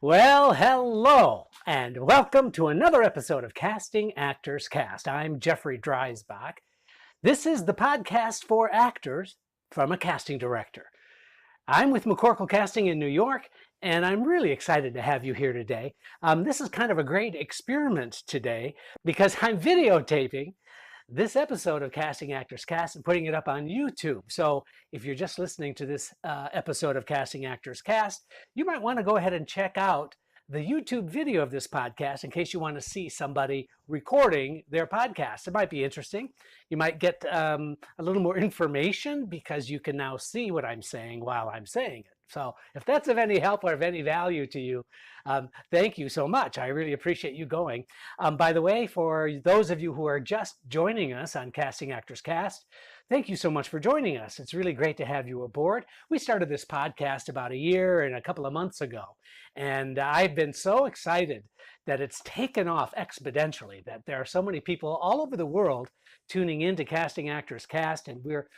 Well, hello, and welcome to another episode of Casting Actors Cast. I'm Jeffrey Dreisbach. This is the podcast for actors from a casting director. I'm with McCorkle Casting in New York, and I'm really excited to have you here today. This is kind of a great experiment today because I'm videotaping this episode of Casting Actors Cast and putting it up on YouTube. So if you're just listening to this episode of Casting Actors Cast, you might want to go ahead and check out the YouTube video of this podcast in case you want to see somebody recording their podcast. It might be interesting. You might get a little more information because you can now see what I'm saying while I'm saying it. So if that's of any help or of any value to you, thank you so much. I really appreciate you going. By the way, for those of you who are just joining us on Casting Actors Cast, thank you so much for joining us. It's really great to have you aboard. We started this podcast about a year and a couple of months ago, and I've been so excited that it's taken off exponentially, that there are so many people all over the world tuning into Casting Actors Cast, and we're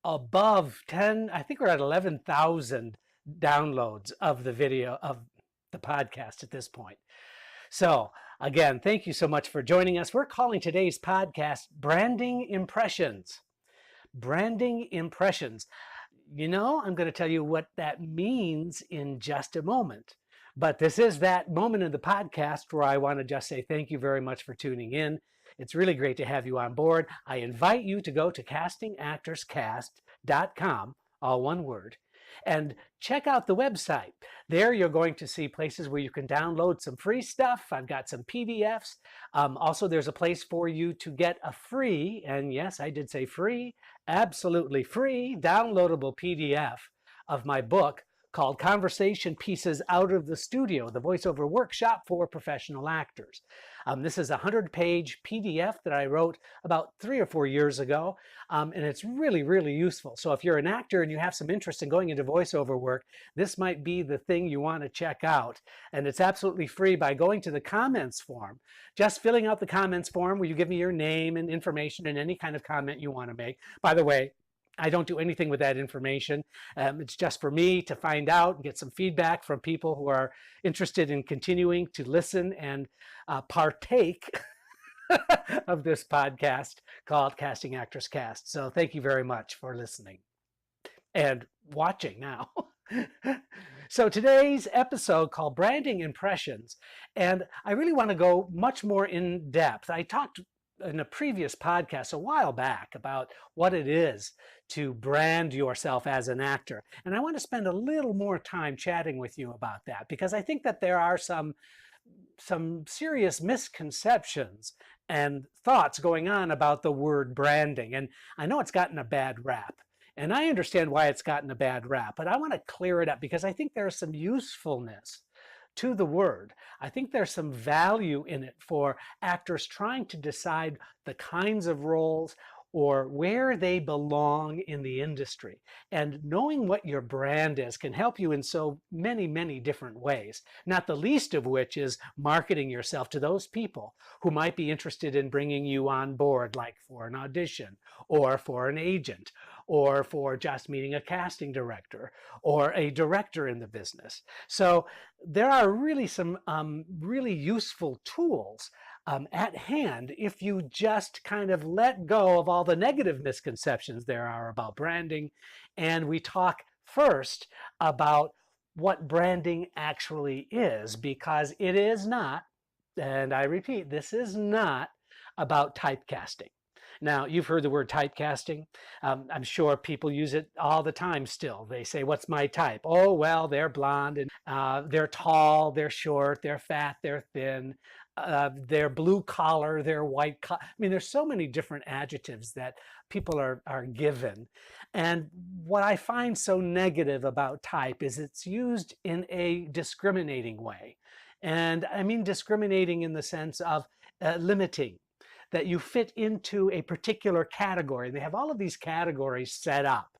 above 10, I think we're at 11,000 downloads of the video of the podcast at this point. So again, thank you so much for joining us. We're calling today's podcast Branding Impressions. Branding Impressions. You know, I'm going to tell you what that means in just a moment. But this is that moment in the podcast where I want to just say thank you very much for tuning in. It's really great to have you on board. I invite you to go to castingactorscast.com, all one word, and check out the website. There you're going to see places where you can download some free stuff. I've got some PDFs. Also, there's a place for you to get a free, and yes, I did say free, absolutely free, downloadable PDF of my book called Conversation Pieces Out of the Studio, the voiceover workshop for professional actors. This is a 100-page PDF that I wrote about 3 or 4 years ago, and it's really, really useful. So if you're an actor and you have some interest in going into voiceover work, this might be the thing you want to check out. And it's absolutely free by going to the comments form, just filling out the comments form where you give me your name and information and any kind of comment you want to make. By the way, I don't do anything with that information. It's just for me to find out and get some feedback from people who are interested in continuing to listen and partake of this podcast called Casting Actors Cast. So thank you very much for listening and watching now. So today's episode called Branding Impressions, and I really want to go much more in depth. I talked in a previous podcast a while back about what it is to brand yourself as an actor. And I want to spend a little more time chatting with you about that because I think that there are some serious misconceptions and thoughts going on about the word branding. And I know it's gotten a bad rap. And I understand why it's gotten a bad rap, but I want to clear it up because I think there's some usefulness to the word. I think there's some value in it for actors trying to decide the kinds of roles or where they belong in the industry. And knowing what your brand is can help you in so many, many different ways, not the least of which is marketing yourself to those people who might be interested in bringing you on board, like for an audition or for an agent or for just meeting a casting director or a director in the business. So there are really some really useful tools at hand if you just kind of let go of all the negative misconceptions there are about branding. And we talk first about what branding actually is, because it is not, and I repeat, this is not about typecasting. Now, you've heard the word typecasting. I'm sure people use it all the time still. They say, what's my type? Oh, well, they're blonde, and they're tall, they're short, they're fat, they're thin, they're blue collar, they're white collar. I mean, there's so many different adjectives that people are given. And what I find so negative about type is it's used in a discriminating way. And I mean discriminating in the sense of limiting, that you fit into a particular category. They have all of these categories set up.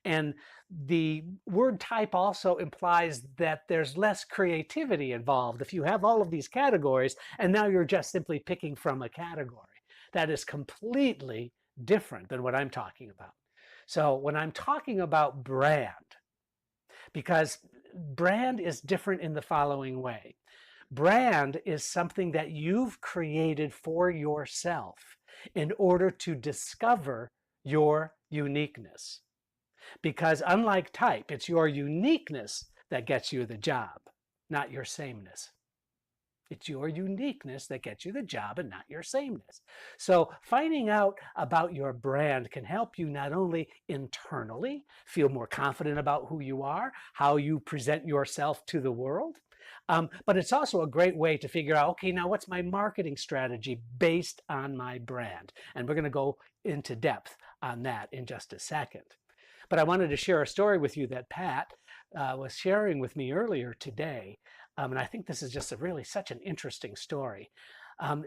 And the word type also implies that there's less creativity involved if you have all of these categories and now you're just simply picking from a category. That is completely different than what I'm talking about. So when I'm talking about brand, because brand is different in the following way. Brand is something that you've created for yourself in order to discover your uniqueness. Because unlike type, it's your uniqueness that gets you the job, not your sameness. It's your uniqueness that gets you the job and not your sameness. So finding out about your brand can help you not only internally feel more confident about who you are, how you present yourself to the world, but it's also a great way to figure out, okay, now what's my marketing strategy based on my brand? And we're going to go into depth on that in just a second. But I wanted to share a story with you that Pat was sharing with me earlier today. And I think this is just such an interesting story.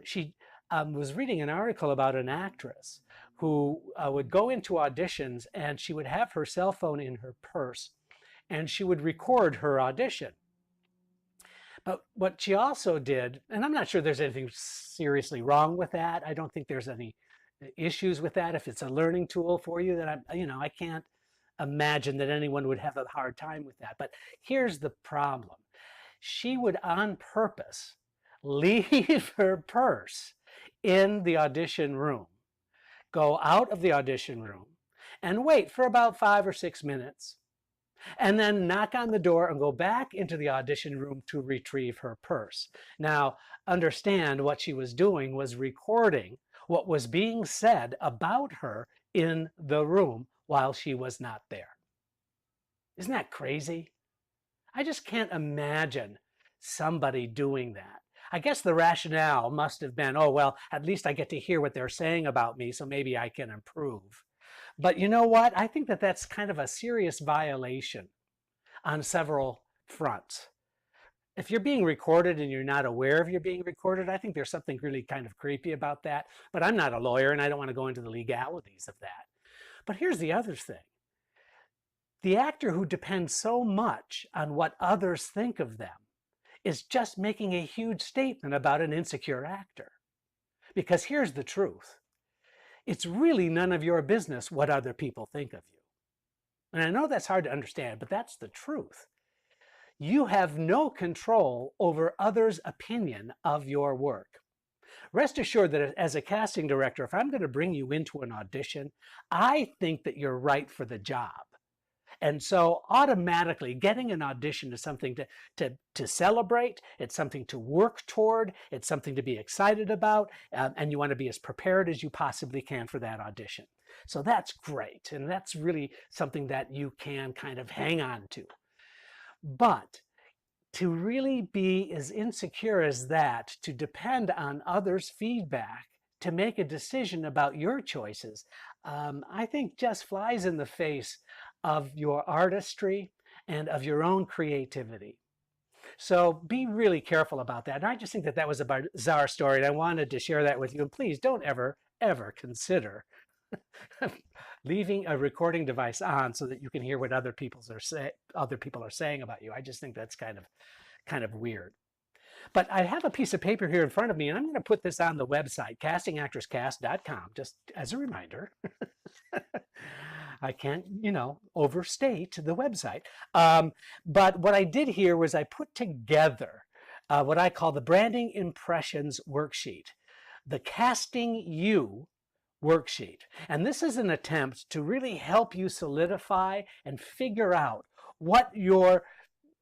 She was reading an article about an actress who would go into auditions and she would have her cell phone in her purse and she would record her audition. But what she also did, and I'm not sure there's anything seriously wrong with that. I don't think there's any issues with that. If it's a learning tool for you, that I can't imagine that anyone would have a hard time with that. But here's the problem. She would on purpose leave her purse in the audition room, go out of the audition room and wait for about 5 or 6 minutes, and then knock on the door and go back into the audition room to retrieve her purse. Now, understand what she was doing was recording what was being said about her in the room while she was not there. Isn't that crazy? I just can't imagine somebody doing that. I guess the rationale must have been, oh, well, at least I get to hear what they're saying about me, so maybe I can improve. But you know what? I think that that's kind of a serious violation on several fronts. If you're being recorded and you're not aware of you're being recorded, I think there's something really kind of creepy about that. But I'm not a lawyer and I don't want to go into the legalities of that. But here's the other thing. The actor who depends so much on what others think of them is just making a huge statement about an insecure actor. Because here's the truth. It's really none of your business what other people think of you. And I know that's hard to understand, but that's the truth. You have no control over others' opinion of your work. Rest assured that as a casting director, if I'm going to bring you into an audition, I think that you're right for the job. And so automatically getting an audition is something to celebrate, it's something to work toward, it's something to be excited about, and you want to be as prepared as you possibly can for that audition. So that's great, and that's really something that you can kind of hang on to. But to really be as insecure as that, to depend on others' feedback, to make a decision about your choices, I think just flies in the face of your artistry and of your own creativity. So be really careful about that. And I just think that that was a bizarre story, and I wanted to share that with you. And please don't ever consider leaving a recording device on so that you can hear what other people are saying about you. I just think that's kind of weird. But I have a piece of paper here in front of me, and I'm going to put this on the website, castingactorscast.com, just as a reminder. I can't, overstate the website. But what I did here was I put together what I call the Branding Impressions Worksheet, the Casting You worksheet. And this is an attempt to really help you solidify and figure out what your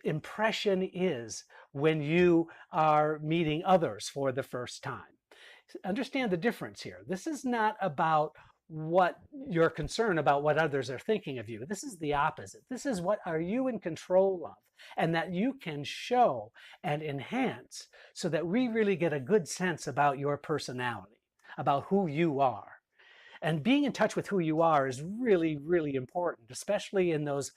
impression is when you are meeting others for the first time. Understand the difference here. This is not about what your concern about what others are thinking of you. This is the opposite. This is what are you in control of, and that you can show and enhance so that we really get a good sense about your personality, about who you are. And being in touch with who you are is really, really important, especially in those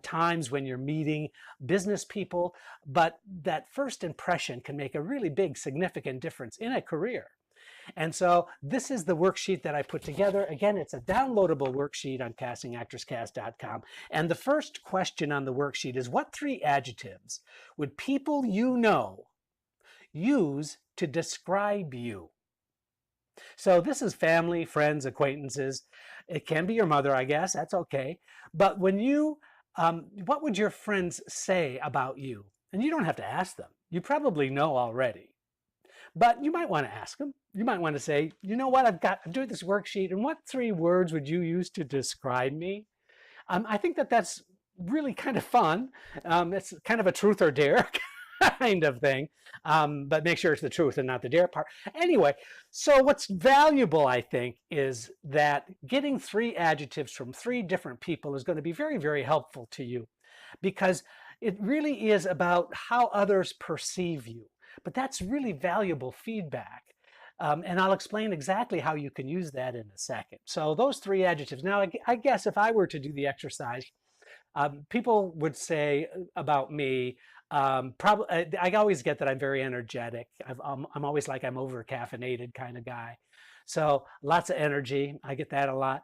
times when you're meeting business people. But that first impression can make a really big, significant difference in a career. And so this is the worksheet that I put together. Again, it's a downloadable worksheet on castingactorscast.com. And the first question on the worksheet is, what 3 adjectives would people you know use to describe you? So this is family, friends, acquaintances. It can be your mother, I guess. That's okay. But when you What would your friends say about you? And you don't have to ask them. You probably know already. But you might want to ask them. You might want to say, you know what, I'm doing this worksheet, and what 3 words would you use to describe me? I think that that's really kind of fun. It's kind of a truth or dare kind of thing, but make sure it's the truth and not the dare part. Anyway, so what's valuable, I think, is that getting 3 adjectives from 3 different people is going to be very, very helpful to you, because it really is about how others perceive you. But that's really valuable feedback. And I'll explain exactly how you can use that in a second. So those 3 adjectives. Now, I guess if I were to do the exercise, people would say about me, probably, I always get that I'm very energetic. I'm always like I'm over caffeinated kind of guy. So lots of energy. I get that a lot.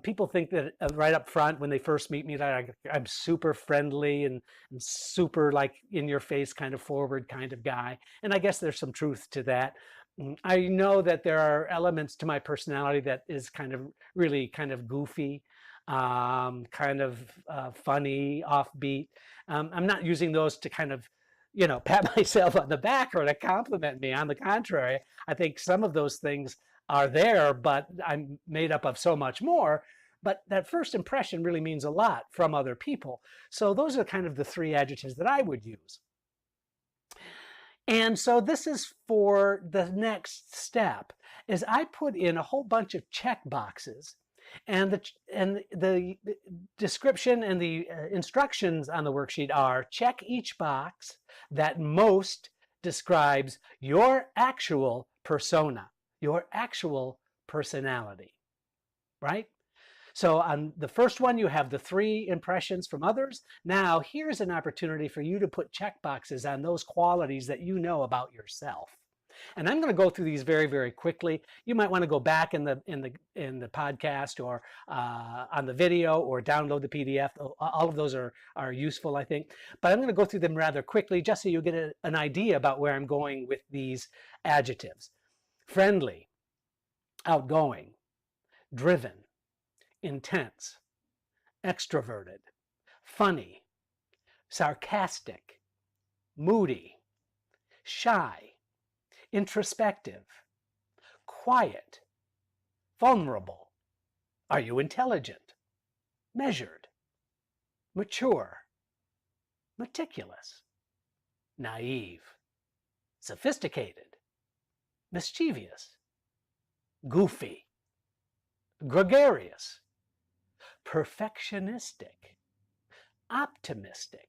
People think that right up front when they first meet me that I'm super friendly and super like in your face kind of forward kind of guy. And I guess there's some truth to that. I know that there are elements to my personality that is kind of really kind of goofy, kind of funny, offbeat. I'm not using those to kind of, pat myself on the back or to compliment me. On the contrary, I think some of those things are there, but I'm made up of so much more. But that first impression really means a lot from other people. So those are kind of the 3 adjectives that I would use. And so this is for the next step, is I put in a whole bunch of check boxes, and the description and the instructions on the worksheet are: check each box that most describes your actual persona, your actual personality, right? So on the first one, you have the 3 impressions from others. Now, here's an opportunity for you to put check boxes on those qualities that you know about yourself. And I'm going to go through these very, very quickly. You might want to go back in the podcast or on the video or download the PDF. All of those are useful, I think. But I'm going to go through them rather quickly just so you get an idea about where I'm going with these adjectives. Friendly, outgoing, driven, intense, extroverted, funny, sarcastic, moody, shy, introspective, quiet, vulnerable. Are you intelligent, measured, mature, meticulous, naive, sophisticated, mischievous, goofy, gregarious, perfectionistic, optimistic?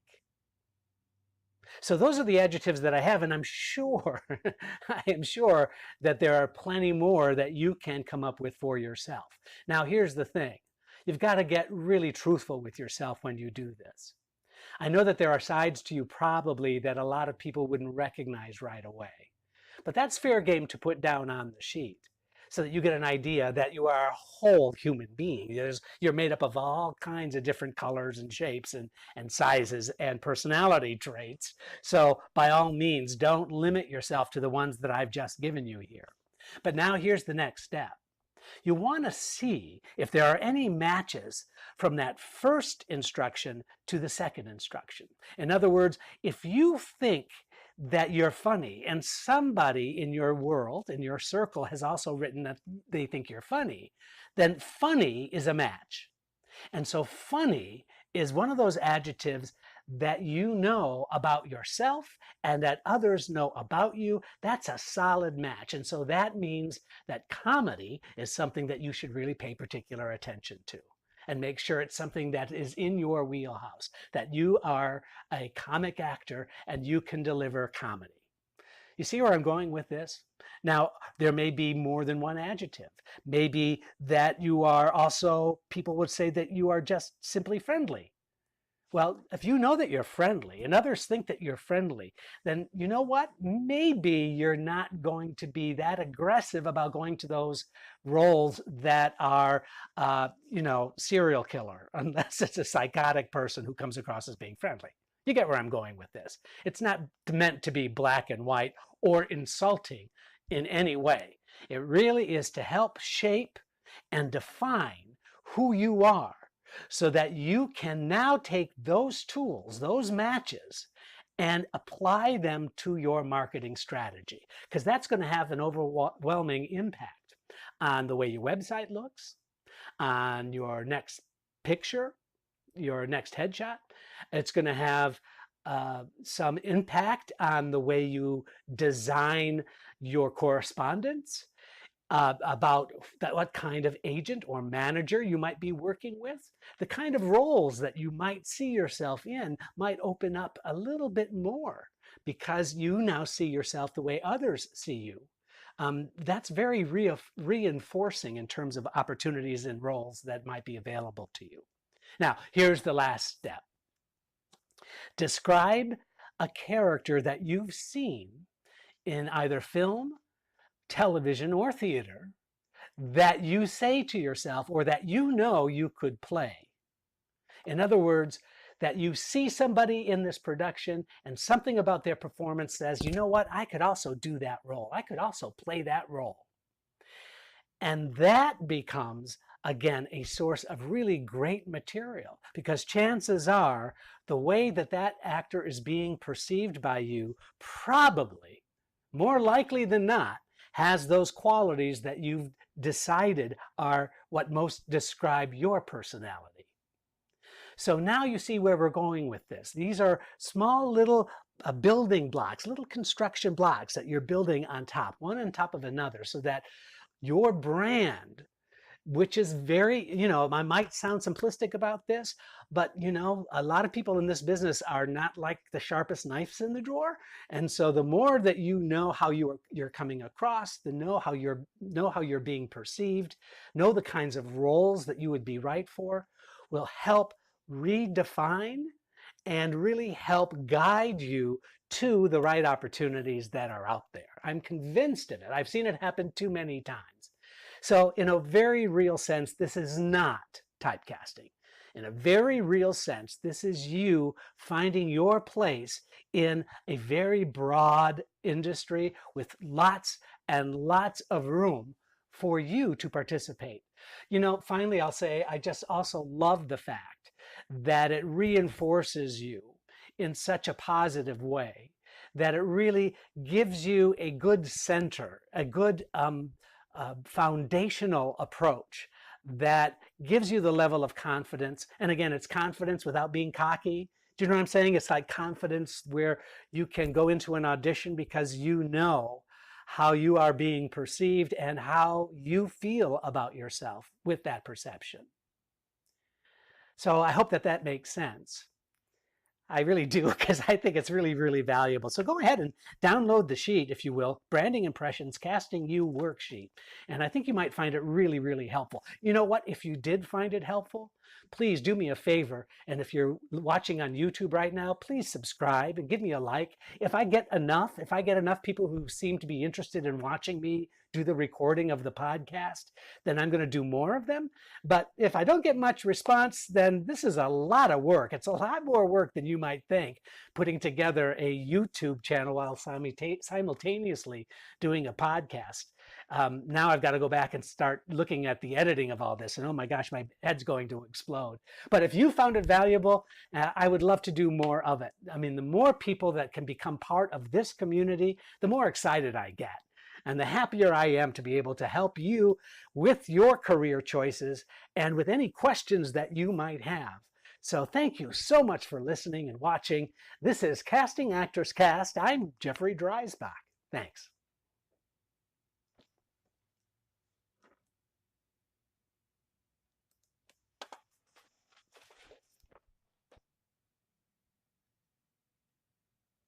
So those are the adjectives that I have, and I'm sure, I am sure that there are plenty more that you can come up with for yourself. Now, here's the thing. You've got to get really truthful with yourself when you do this. I know that there are sides to you probably that a lot of people wouldn't recognize right away, but that's fair game to put down on the sheet, so that you get an idea that you are a whole human being. You're made up of all kinds of different colors and shapes and sizes and personality traits. So by all means, don't limit yourself to the ones that I've just given you here. But now here's the next step. You want to see if there are any matches from that first instruction to the second instruction. In other words, if you think that you're funny and somebody in your world, in your circle, has also written that they think you're funny, then funny is a match. And so funny is one of those adjectives that you know about yourself and that others know about you. That's a solid match. And so that means that comedy is something that you should really pay particular attention to, and make sure it's something that is in your wheelhouse, that you are a comic actor and you can deliver comedy. You see where I'm going with this? Now, there may be more than one adjective. Maybe that you are also, people would say that you are just simply friendly. Well, if you know that you're friendly and others think that you're friendly, then you know what? Maybe you're not going to be that aggressive about going to those roles that are, serial killer, unless it's a psychotic person who comes across as being friendly. You get where I'm going with this. It's not meant to be black and white or insulting in any way. It really is to help shape and define who you are, so that you can now take those tools, those matches, and apply them to your marketing strategy, because that's going to have an overwhelming impact on the way your website looks, on your next picture, your next headshot. It's going to have some impact on the way you design your correspondence, about what kind of agent or manager you might be working with. The kind of roles that you might see yourself in might open up a little bit more because you now see yourself the way others see you. That's very reinforcing in terms of opportunities and roles that might be available to you. Now, here's the last step. Describe a character that you've seen in either film, television, or theater that you say to yourself or that you know you could play. In other words, that you see somebody in this production and something about their performance says, you know what, I could also do that role. I could also play that role. And that becomes, again, a source of really great material, because chances are the way that that actor is being perceived by you probably, more likely than not, has those qualities that you've decided are what most describe your personality. So now you see where we're going with this. These are small little building blocks, little construction blocks that you're building on top, one on top of another, so that your brand, which is very, I might sound simplistic about this, but a lot of people in this business are not like the sharpest knives in the drawer. And so the more that you know how you're coming across, know how you're being perceived, know the kinds of roles that you would be right for, will help redefine and really help guide you to the right opportunities that are out there. I'm convinced of it. I've seen it happen too many times. So in a very real sense, this is not typecasting. In a very real sense, this is you finding your place in a very broad industry with lots and lots of room for you to participate. Finally, I'll say I just also love the fact that it reinforces you in such a positive way, that it really gives you a good center, a good foundational approach that gives you the level of confidence. And again, it's confidence without being cocky. Do you know what I'm saying? It's like confidence where you can go into an audition because you know how you are being perceived and how you feel about yourself with that perception. So I hope that makes sense. I really do, because I think it's really, really valuable. So go ahead and download the sheet, if you will, Branding Impressions Casting You Worksheet. And I think you might find it really, really helpful. You know what? If you did find it helpful, please do me a favor. And if you're watching on YouTube right now, please subscribe and give me a like. If I get enough people who seem to be interested in watching me do the recording of the podcast, then I'm going to do more of them. But if I don't get much response, then this is a lot of work. It's a lot more work than you might think, putting together a YouTube channel while simultaneously doing a podcast. Now I've got to go back and start looking at the editing of all this, and oh my gosh, my head's going to explode. But if you found it valuable, I would love to do more of it. I mean, the more people that can become part of this community, the more excited I get. And the happier I am to be able to help you with your career choices and with any questions that you might have. So thank you so much for listening and watching. This is Casting Actors Cast. I'm Jeffrey Dreisbach. Thanks.